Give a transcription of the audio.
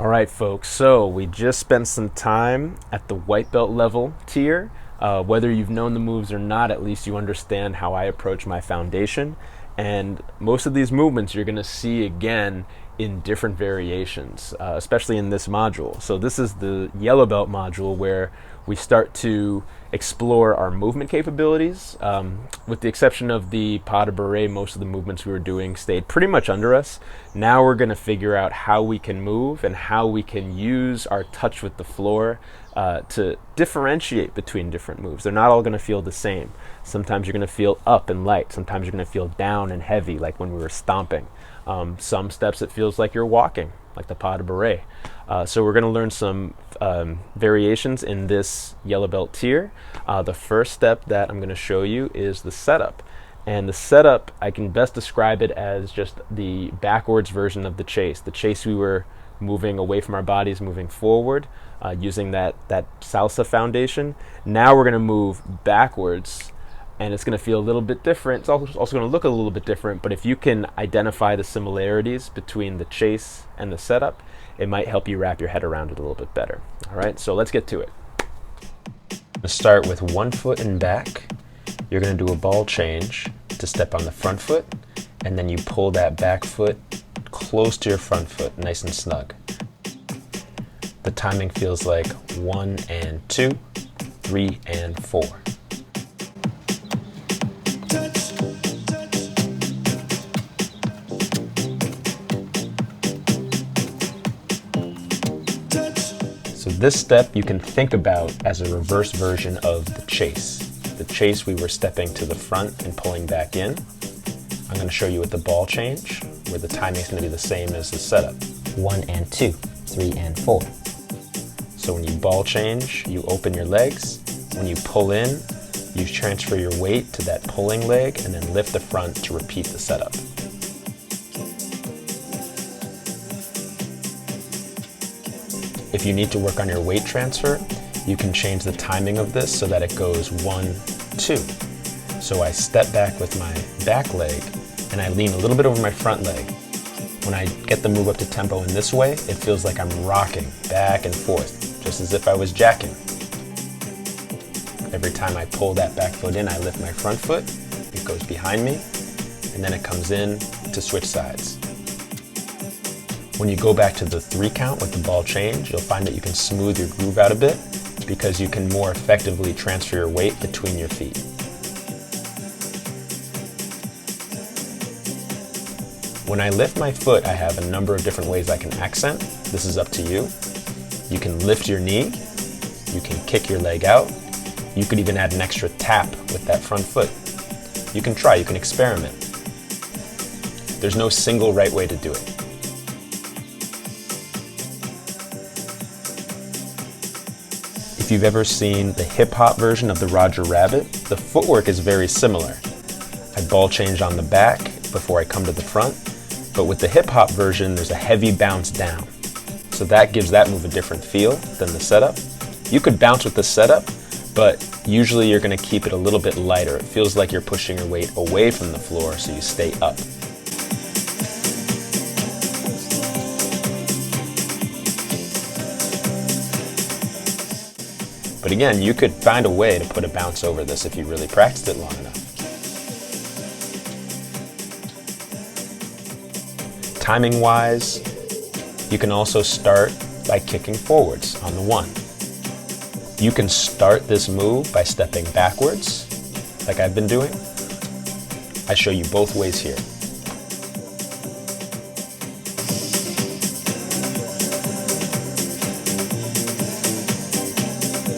All right, folks, so we just spent some time at the white belt level tier. Whether you've known the moves or not, at least you understand how I approach my foundation. And most of these movements you're going to see again in different variations, especially in this module. So this is the yellow belt module where we start to explore our movement capabilities. With the exception of the pas de bourrée, most of the movements we were doing stayed pretty much under us. Now we're going to figure out how we can move and how we can use our touch with the floor to differentiate between different moves. They're not all going to feel the same. Sometimes you're going to feel up and light. Sometimes you're going to feel down and heavy, like when we were stomping. Some steps it feels like you're walking, like the pas de bourrée. So we're going to learn some variations in this yellow belt tier. The first step that I'm going to show you is the setup. And the setup, I can best describe it as just the backwards version of the chase. The chase we were moving away from our bodies, moving forward, using that salsa foundation. Now we're going to move backwards, and it's going to feel a little bit different. It's also going to look a little bit different, but if you can identify the similarities between the chase and the setup, it might help you wrap your head around it a little bit better. All right, so let's get to it. Let's start with 1 foot and back. You're going to do a ball change to step on the front foot, and then you pull that back foot close to your front foot, nice and snug. The timing feels like 1 and 2, 3 and 4. So this step you can think about as a reverse version of the chase. The chase we were stepping to the front and pulling back in. I'm going to show you with the ball change, where the timing is going to be the same as the setup. 1 and 2, 3 and 4. So when you ball change, you open your legs. When you pull in, you transfer your weight to that pulling leg and then lift the front to repeat the setup. If you need to work on your weight transfer, you can change the timing of this so that it goes 1, 2. So I step back with my back leg and I lean a little bit over my front leg. When I get the move up to tempo in this way, it feels like I'm rocking back and forth, just as if I was jacking. Every time I pull that back foot in, I lift my front foot, it goes behind me, and then it comes in to switch sides. When you go back to the 3 count with the ball change, you'll find that you can smooth your groove out a bit because you can more effectively transfer your weight between your feet. When I lift my foot, I have a number of different ways I can accent. This is up to you. You can lift your knee, you can kick your leg out, you could even add an extra tap with that front foot. You can try, you can experiment. There's no single right way to do it. If you've ever seen the hip-hop version of the Roger Rabbit, the footwork is very similar. I ball change on the back before I come to the front, but with the hip-hop version, there's a heavy bounce down. So that gives that move a different feel than the setup. You could bounce with the setup, but usually you're going to keep it a little bit lighter. It feels like you're pushing your weight away from the floor so you stay up. But again, you could find a way to put a bounce over this if you really practiced it long enough. Timing wise, you can also start by kicking forwards on the 1. You can start this move by stepping backwards, like I've been doing. I show you both ways here.